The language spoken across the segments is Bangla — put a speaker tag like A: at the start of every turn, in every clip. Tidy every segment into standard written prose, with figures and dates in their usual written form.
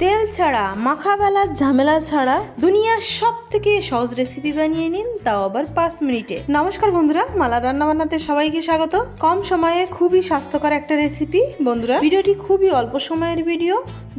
A: তেল ছাড়া মাখা বেলার ঝামেলা ছাড়া দুনিয়ার সব থেকে সহজ রেসিপি বানিয়ে নিন, তাও আবার 5 মিনিটে। নমস্কার বন্ধুরা, মালা রান্না বান্নাতে সবাইকে স্বাগত। কম সময়ে খুবই স্বাস্থ্যকর একটা রেসিপি। বন্ধুরা, ভিডিওটি খুবই অল্প সময়ের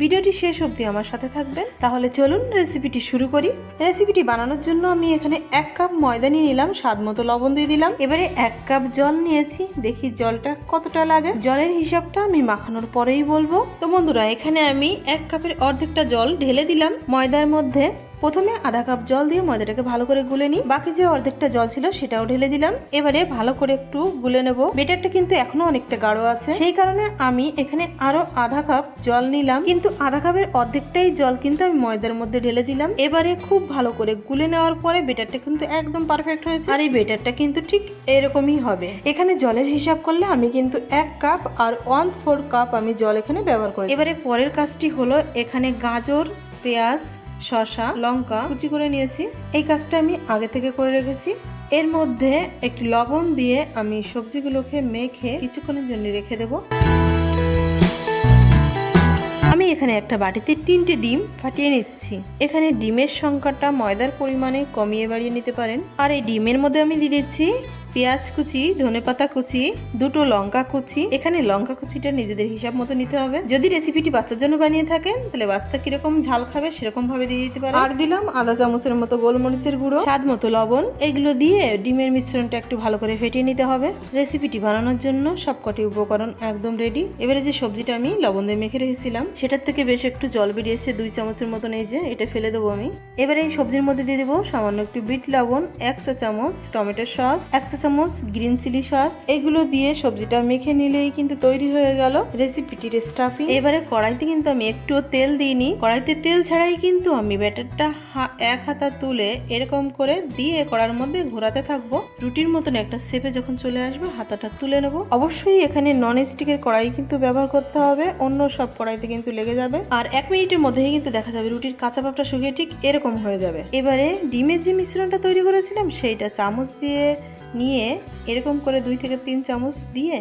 A: ভিডিওটি শেষ অবধি আমার সাথে থাকবেন। তাহলে চলুন রেসিপিটি শুরু করি। রেসিপিটি বানানোর জন্য আমি এখানে 1 কাপ ময়দা নিয়ে নিলাম, স্বাদ মতো লবণ দিয়ে দিলাম। এবারে 1 কাপ জল নিয়েছি, দেখি জলটা কতটা লাগে। জলের হিসাবটা আমি মাখানোর পরেই বলবো। তো বন্ধুরা, এখানে আমি 1 কাপের অর্ধেকটা জল ঢেলে দিলাম ময়দার মধ্যে। প্রথমে আধা কাপ জল দিয়ে ময়দাটাকে ভালো করে গুলে নিই, বাকি যে অর্ধেকটা জল ছিল সেটাও ঢেলে দিলাম। এবারে ভালো করে একটু গুলে নেব। বেটারটা কিন্তু এখনো অনেকটা গাঢ় আছে, সেই কারণে আমি এখানে আরো আধা কাপ জল নিলাম, কিন্তু আধা কাপের অর্ধেকটাই জল কিন্তু আমি ময়দার মধ্যে ঢেলে দিলাম। এবারে খুব ভালো করে গুলে নেওয়ার পরে বেটারটা কিন্তু একদম পারফেক্ট হয়েছে। আর এই বেটারটা কিন্তু ঠিক এরকমই হবে। এখানে জলের হিসাব করলে আমি কিন্তু 1 কাপ আর 1/4 কাপ আমি জল এখানে ব্যবহার করি। এবারে পরের কাজটি হলো, এখানে গাজর, পেঁয়াজ, শসা, লঙ্কা কুচি করে নিয়েছি। এই কাজটা আমি আগে থেকে করে রেখেছি। এর মধ্যে একটু লবণ দিয়ে আমি সবজিগুলোকে মেখে কিছুক্ষণের জন্য রেখে দেব। আমি এখানে একটা বাটিতে 3টে ডিম ফাটিয়ে নিচ্ছি। এখানে ডিমের সংখ্যাটা ময়দার পরিমাণে কমিয়ে বাড়িয়ে নিতে পারেন। আর এই ডিমের মধ্যে আমি দিয়ে দিচ্ছি পেঁয়াজ কুচি, ধনেপাতা কুচি, 2টো লঙ্কা কুচি। এখানে লঙ্কা কুচিটা নিজেদের হিসাব মতো নিতে হবে। যদি রেসিপিটি বাচ্চার জন্য বানিয়ে থাকেন তাহলে বাচ্চা কিরকম ঝাল খাবে সেরকম ভাবে দিয়ে দিতে পারেন। আর দিলাম আধা চামচের মতো গোলমরিচের গুঁড়ো, স্বাদ মতো লবণ। এগুলো দিয়ে ডিমের মিশ্রণটা একটু ভালো করে ফেটিয়ে নিতে হবে। রেসিপিটি বানানোর জন্য সবকটি উপকরণ একদম রেডি। এবারে যে সবজিটা আমি লবণ দিয়ে মেখে রেখেছিলাম সেটার থেকে বেশ একটু জল বেরিয়েছে, 2 চামচের মতন। এই যে এটা ফেলে দেবো আমি। এবারে এই সবজির মধ্যে দিয়ে দেবো সামান্য একটু বিট লবণ, 1 চা চামচ টমেটো সস, 1 চা চামচ গ্রিন চিলি সস। এগুলো দিয়ে সবজিটা মেখে নিলেই কিন্তু তৈরি হয়ে গেল রেসিপিটির স্টাফিং। এবারে কড়াইতে কিন্তু আমি একটু তেল দিইনি। কড়াইতে তেল ছাড়াই কিন্তু আমি ব্যাটারটা 1 হাতা তুলে এরকম করে দিয়ে কড়ার মধ্যে ঘোরাতে থাকবো। রুটির মতন একটা শেপে যখন চলে আসবে হাতাটা তুলে নেব। অবশ্যই এখানে নন স্টিকের কড়াই কিন্তু ব্যবহার করতে হবে, অন্য সব কড়াইতে কিন্তু লেগে যাবে। আর 1 মিনিটের মধ্যেই কিন্তু দেখা যাবে রুটির কাঁচা ভাবটা শুকিয়ে ঠিক এরকম হয়ে যাবে। এবারে ডিমের যে মিশ্রণটা তৈরি করেছিলাম সেইটা চামচ দিয়ে নিয়ে এরকম করে 2 থেকে 3 চামচ দিয়ে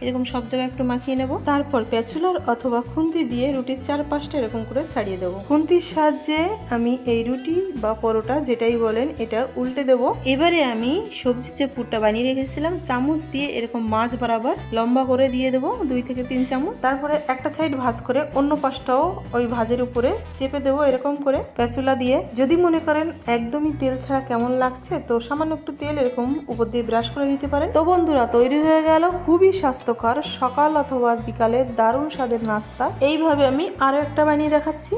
A: এরকম সব জায়গায় একটু মাখিয়ে নেব। তারপর প্যাচুলার অথবা খুন্তি দিয়ে রুটির 4-5টা এরকম করে ছাড়িয়ে দেবো। খুন্তির সাহায্যে আমি এই রুটি বা পরোটা যেটাই বলেন এটা উল্টে দেব। এবারে আমি সবজির যে পুরটা বানিয়ে রেখেছিলাম চামচ দিয়ে এরকম মাছ বরাবর লম্বা করে দিয়ে দেবো 2 থেকে 3 চামচ। তারপরে একটা সাইড ভাঁজ করে অন্য পাশটাও ওই ভাজের উপরে চেপে দেবো এরকম করে প্যাচুলা দিয়ে। যদি মনে করেন একদমই তেল ছাড়া কেমন লাগছে তো সামান্য একটু তেল এরকম উপর দিয়ে ব্রাশ করে দিতে পারেন। তো বন্ধুরা, তৈরি হয়ে গেল খুবই স্বাস্থ্যকর সকাল অথবা বিকালে দারুণ স্বাদের নাস্তা। এইভাবে আমি আরো একটা বানিয়ে দেখাচ্ছি।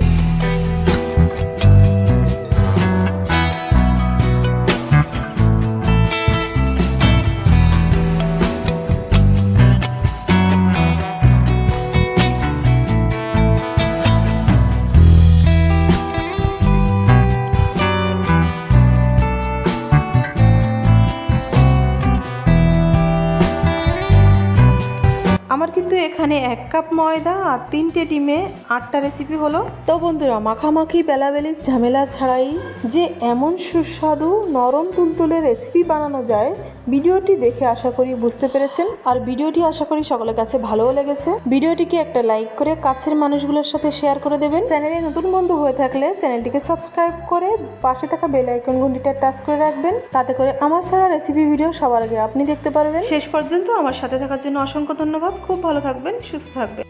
A: আমার কিন্তু এখানে 1 কাপ ময়দা আর 3টে ডিমে 8টা রেসিপি হলো। তো বন্ধুরা, মাখামাখি বেলাবেলির ঝামেলা ছাড়াই যে এমন সুস্বাদু নরম তুলতুলে রেসিপি বানানো যায় ভিডিওটি দেখে আশা করি বুঝতে পেরেছেন। আর ভিডিওটি আশা করি সকলের কাছে ভালোও লেগেছে। ভিডিওটিকে একটা লাইক করে কাছের মানুষগুলোর সাথে শেয়ার করে দেবেন। চ্যানেলে নতুন বন্ধু হয়ে থাকলে চ্যানেলটিকে সাবস্ক্রাইব করে পাশে থাকা বেল আইকন ঘন্টিটা টাচ করে রাখবেন, তাতে করে আমার ছাড়া রেসিপি ভিডিও সবার আগে আপনি দেখতে পারবেন। শেষ পর্যন্ত আমার সাথে থাকার জন্য অসংখ্য ধন্যবাদ। খুব ভালো থাকবেন, সুস্থ থাকবেন।